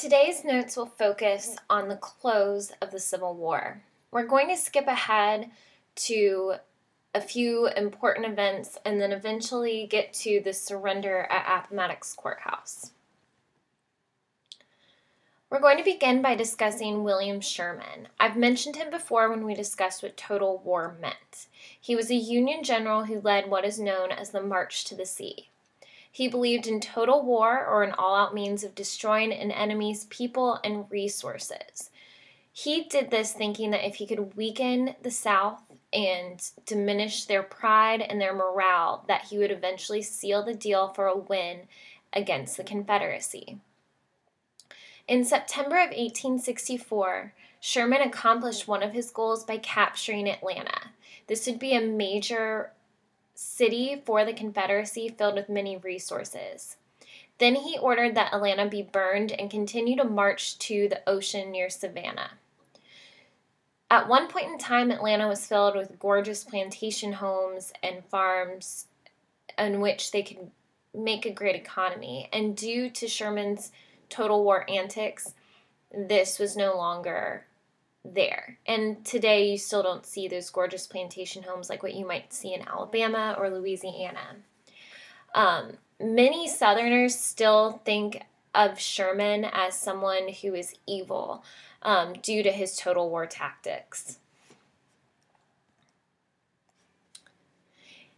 Today's notes will focus on the close of the Civil War. We're going to skip ahead to a few important events and then eventually get to the surrender at Appomattox Courthouse. We're going to begin by discussing William Sherman. I've mentioned him before when we discussed what total war meant. He was a Union general who led what is known as the March to the Sea. He believed in total war, or an all-out means of destroying an enemy's people and resources. He did this thinking that if he could weaken the South and diminish their pride and their morale, that he would eventually seal the deal for a win against the Confederacy. In September of 1864, Sherman accomplished one of his goals by capturing Atlanta. This would be a major city for the Confederacy filled with many resources. Then he ordered that Atlanta be burned and continue to march to the ocean near Savannah. At one point in time, Atlanta was filled with gorgeous plantation homes and farms in which they could make a great economy. And due to Sherman's total war antics, this was no longer there. And today you still don't see those gorgeous plantation homes like what you might see in Alabama or Louisiana. Many Southerners still think of Sherman as someone who is evil due to his total war tactics.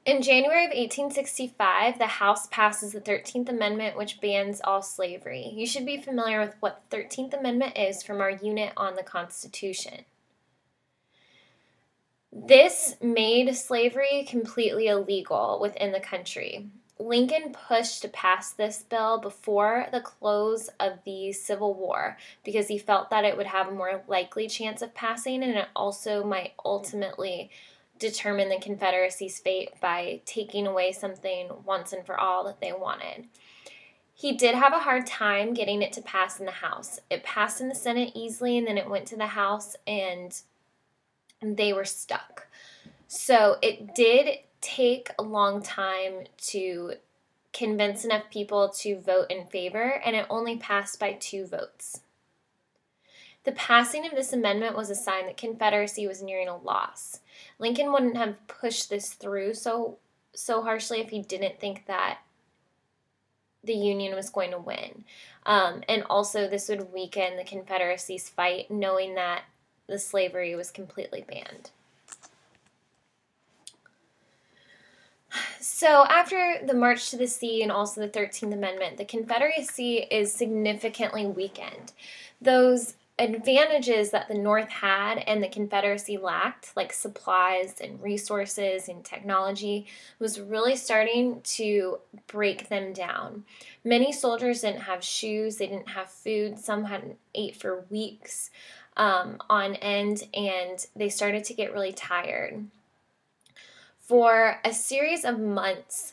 In January of 1865, the House passes the 13th Amendment, which bans all slavery. You should be familiar with what the 13th Amendment is from our unit on the Constitution. This made slavery completely illegal within the country. Lincoln pushed to pass this bill before the close of the Civil War because he felt that it would have a more likely chance of passing, and it also might ultimately determine the Confederacy's fate by taking away something once and for all that they wanted. He did have a hard time getting it to pass in the House. It passed in the Senate easily, and then it went to the House, and they were stuck. So it did take a long time to convince enough people to vote in favor, and it only passed by 2 votes. The passing of this amendment was a sign that Confederacy was nearing a loss. Lincoln wouldn't have pushed this through so harshly if he didn't think that the Union was going to win. And also this would weaken the Confederacy's fight, knowing that the slavery was completely banned. So after the March to the Sea and also the 13th Amendment, the Confederacy is significantly weakened. Those advantages that the North had and the Confederacy lacked, like supplies and resources and technology, was really starting to break them down. Many soldiers didn't have shoes, they didn't have food, some hadn't ate for weeks on end, and they started to get really tired. For a series of months,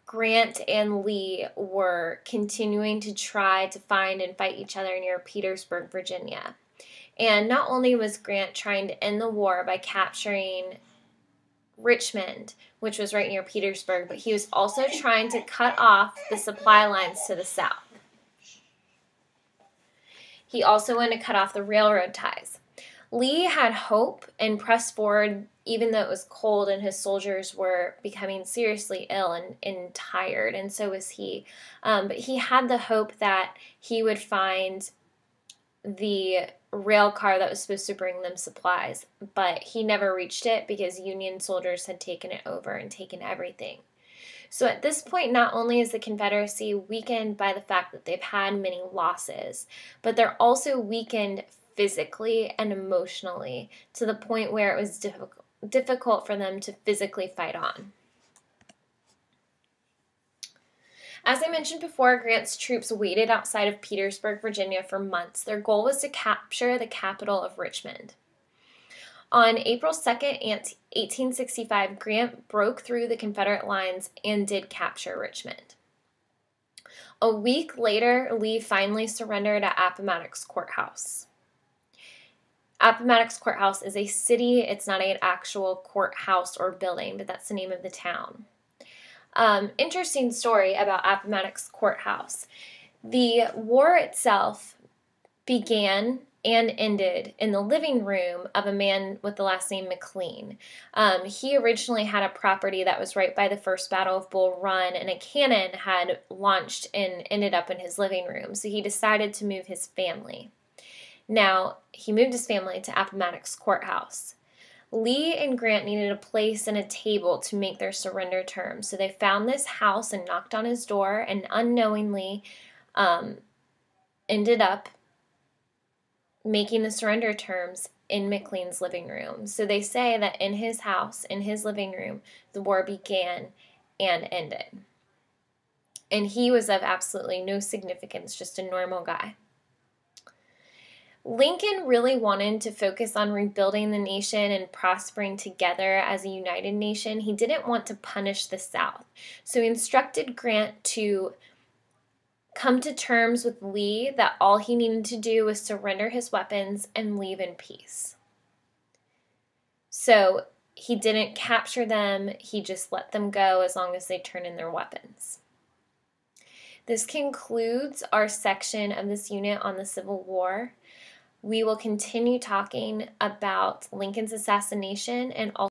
Grant and Lee were continuing to try to find and fight each other near Petersburg, Virginia. And not only was Grant trying to end the war by capturing Richmond, which was right near Petersburg, but he was also trying to cut off the supply lines to the south. He also wanted to cut off the railroad ties. Lee had hope and pressed forward even though it was cold and his soldiers were becoming seriously ill and tired, and so was he. But he had the hope that he would find the rail car that was supposed to bring them supplies, but he never reached it because Union soldiers had taken it over and taken everything. So at this point, not only is the Confederacy weakened by the fact that they've had many losses, but they're also weakened physically and emotionally to the point where it was difficult for them to physically fight on. As I mentioned before, Grant's troops waited outside of Petersburg, Virginia for months. Their goal was to capture the capital of Richmond. On April 2nd, 1865, Grant broke through the Confederate lines and did capture Richmond. A week later, Lee finally surrendered at Appomattox Courthouse. Appomattox Courthouse is a city. It's not an actual courthouse or building, but that's the name of the town. Interesting story about Appomattox Courthouse. The war itself began and ended in the living room of a man with the last name McLean. He originally had a property that was right by the First Battle of Bull Run, and a cannon had launched and ended up in his living room, so he decided to move his family. Now, he moved his family to Appomattox Courthouse. Lee and Grant needed a place and a table to make their surrender terms, so they found this house and knocked on his door, and unknowingly ended up making the surrender terms in McLean's living room. So they say that in his house, in his living room, the war began and ended. And he was of absolutely no significance, just a normal guy. Lincoln really wanted to focus on rebuilding the nation and prospering together as a united nation. He didn't want to punish the South. So he instructed Grant to come to terms with Lee that all he needed to do was surrender his weapons and leave in peace. So he didn't capture them, he just let them go as long as they turn in their weapons. This concludes our section of this unit on the Civil War. We will continue talking about Lincoln's assassination and also